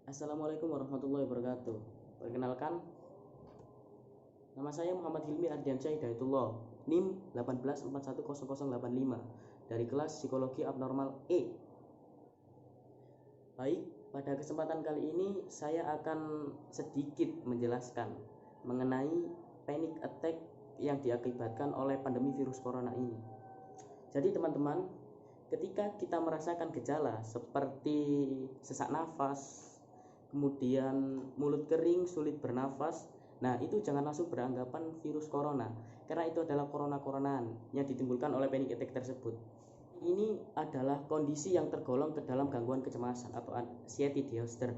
Assalamualaikum warahmatullahi wabarakatuh. Perkenalkan, nama saya Muhammad Hilmi Ardiansyah Hidayatullah, NIM 18410085 dari kelas Psikologi Abnormal E. Baik, pada kesempatan kali ini saya akan sedikit menjelaskan mengenai panic attack yang diakibatkan oleh pandemi virus corona ini. Jadi teman-teman, ketika kita merasakan gejala seperti sesak nafas, kemudian mulut kering, sulit bernafas, nah itu jangan langsung beranggapan virus corona, karena itu adalah corona-coronaan yang ditimbulkan oleh panic attack tersebut. Ini adalah kondisi yang tergolong ke dalam gangguan kecemasan atau anxiety disorder.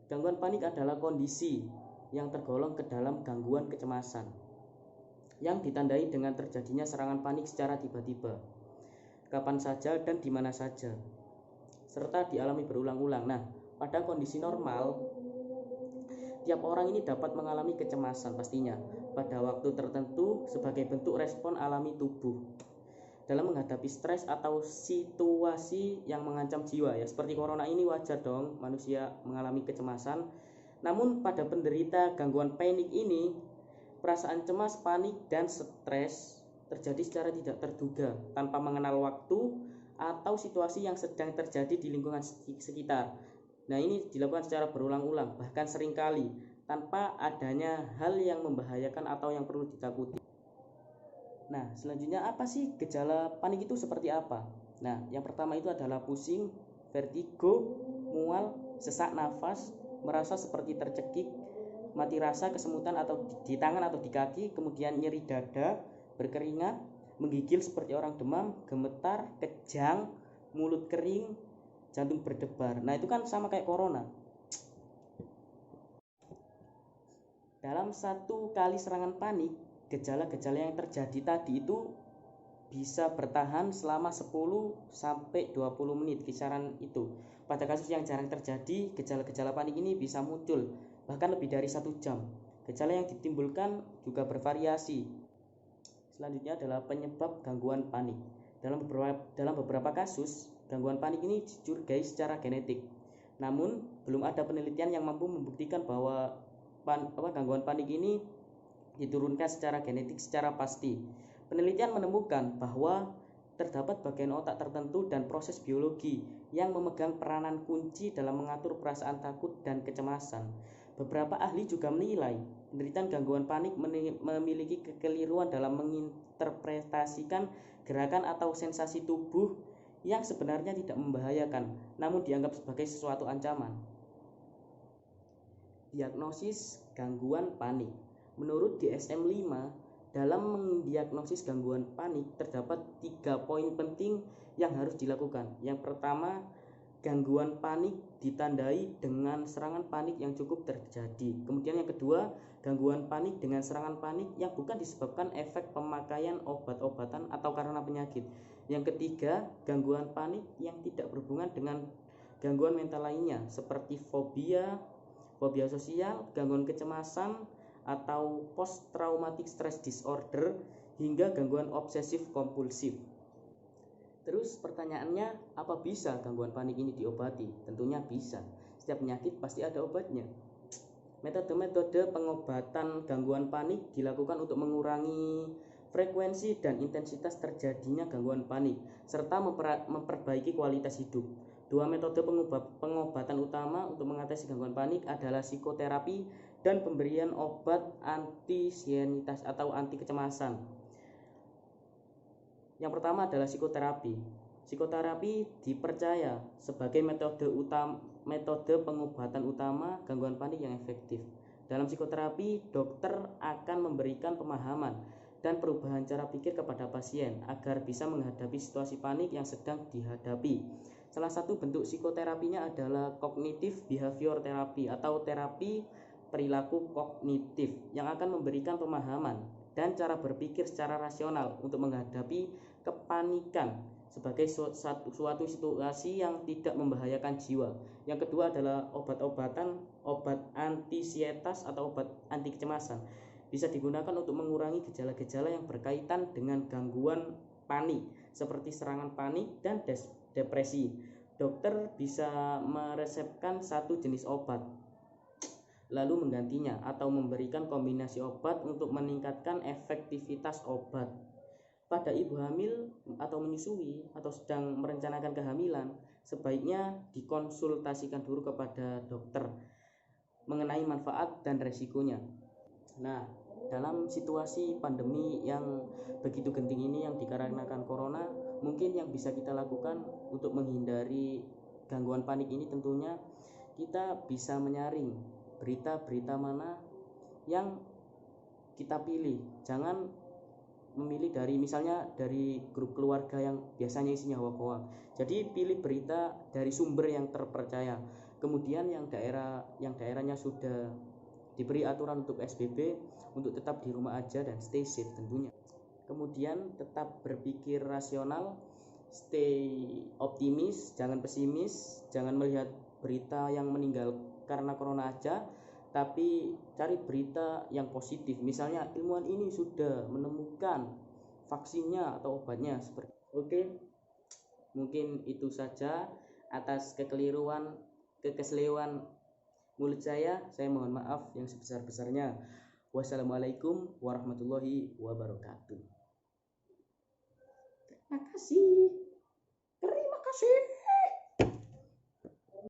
Gangguan panik adalah kondisi yang tergolong ke dalam gangguan kecemasan yang ditandai dengan terjadinya serangan panik secara tiba-tiba, kapan saja dan di mana saja, serta dialami berulang-ulang. Nah, pada kondisi normal, tiap orang ini dapat mengalami kecemasan pastinya pada waktu tertentu sebagai bentuk respon alami tubuh dalam menghadapi stres atau situasi yang mengancam jiwa. Ya, seperti corona ini wajar dong manusia mengalami kecemasan. Namun pada penderita gangguan panik ini, perasaan cemas, panik, dan stres terjadi secara tidak terduga tanpa mengenal waktu atau situasi yang sedang terjadi di lingkungan sekitar. Nah, ini dilakukan secara berulang-ulang, bahkan seringkali tanpa adanya hal yang membahayakan atau yang perlu ditakuti. Nah, selanjutnya apa sih gejala panik itu seperti apa? Nah, yang pertama itu adalah pusing, vertigo, mual, sesak nafas, merasa seperti tercekik, mati rasa, kesemutan atau di tangan atau di kaki, kemudian nyeri dada, berkeringat, menggigil seperti orang demam, gemetar, kejang, mulut kering, jantung berdebar. Nah, itu kan sama kayak corona. Dalam satu kali serangan panik, gejala-gejala yang terjadi tadi itu bisa bertahan selama 10 sampai 20 menit kisaran itu. Pada kasus yang jarang terjadi, gejala-gejala panik ini bisa muncul bahkan lebih dari 1 jam. Gejala yang ditimbulkan juga bervariasi. Selanjutnya adalah penyebab gangguan panik. Dalam beberapa kasus, gangguan panik ini dicurigai secara genetik. Namun, belum ada penelitian yang mampu membuktikan bahwa gangguan panik ini diturunkan secara genetik secara pasti. Penelitian menemukan bahwa terdapat bagian otak tertentu dan proses biologi yang memegang peranan kunci dalam mengatur perasaan takut dan kecemasan. Beberapa ahli juga menilai penderita gangguan panik memiliki kekeliruan dalam menginterpretasikan gerakan atau sensasi tubuh yang sebenarnya tidak membahayakan, namun dianggap sebagai sesuatu ancaman. Diagnosis gangguan panik. Menurut DSM-5, dalam mendiagnosis gangguan panik terdapat 3 poin penting yang harus dilakukan. Yang pertama, gangguan panik ditandai dengan serangan panik yang cukup terjadi. Kemudian yang kedua, gangguan panik dengan serangan panik yang bukan disebabkan efek pemakaian obat-obatan atau karena penyakit. Yang ketiga, gangguan panik yang tidak berhubungan dengan gangguan mental lainnya seperti fobia sosial, gangguan kecemasan atau post traumatic stress disorder, hingga gangguan obsesif kompulsif. Terus pertanyaannya, apa bisa gangguan panik ini diobati? Tentunya bisa. Setiap penyakit pasti ada obatnya. Metode-metode pengobatan gangguan panik dilakukan untuk mengurangi frekuensi dan intensitas terjadinya gangguan panik serta memperbaiki kualitas hidup. 2 metode pengobatan utama untuk mengatasi gangguan panik adalah psikoterapi dan pemberian obat antisietas atau anti kecemasan. Yang pertama adalah psikoterapi. Psikoterapi dipercaya sebagai metode pengobatan utama gangguan panik yang efektif. Dalam psikoterapi, dokter akan memberikan pemahaman dan perubahan cara pikir kepada pasien agar bisa menghadapi situasi panik yang sedang dihadapi. Salah satu bentuk psikoterapinya adalah cognitive behavior therapy atau terapi perilaku kognitif yang akan memberikan pemahaman dan cara berpikir secara rasional untuk menghadapi kepanikan sebagai suatu situasi yang tidak membahayakan jiwa. Yang kedua adalah obat antisietas atau obat anti kecemasan. Bisa digunakan untuk mengurangi gejala-gejala yang berkaitan dengan gangguan panik seperti serangan panik dan depresi. dokter bisa meresepkan satu jenis obat lalu menggantinya atau memberikan kombinasi obat untuk meningkatkan efektivitas obat. Pada ibu hamil atau menyusui atau sedang merencanakan kehamilan, sebaiknya dikonsultasikan dulu kepada dokter mengenai manfaat dan resikonya. Nah, dalam situasi pandemi yang begitu genting ini yang dikarenakan corona, mungkin yang bisa kita lakukan untuk menghindari gangguan panik ini tentunya kita bisa menyaring berita-berita mana yang kita pilih. Jangan memilih dari misalnya dari grup keluarga yang biasanya isinya hoak-hoak. Jadi pilih berita dari sumber yang terpercaya. Kemudian yang daerahnya sudah diberi aturan untuk PSBB, untuk tetap di rumah aja dan stay safe tentunya. Kemudian tetap berpikir rasional, stay optimis, jangan pesimis, jangan melihat berita yang meninggal karena corona aja, tapi cari berita yang positif. Misalnya ilmuwan ini sudah menemukan vaksinnya atau obatnya seperti. Oke, mungkin itu saja atas kekeliruan mulut saya mohon maaf yang sebesar-besarnya. Wassalamualaikum warahmatullahi wabarakatuh. Terima kasih.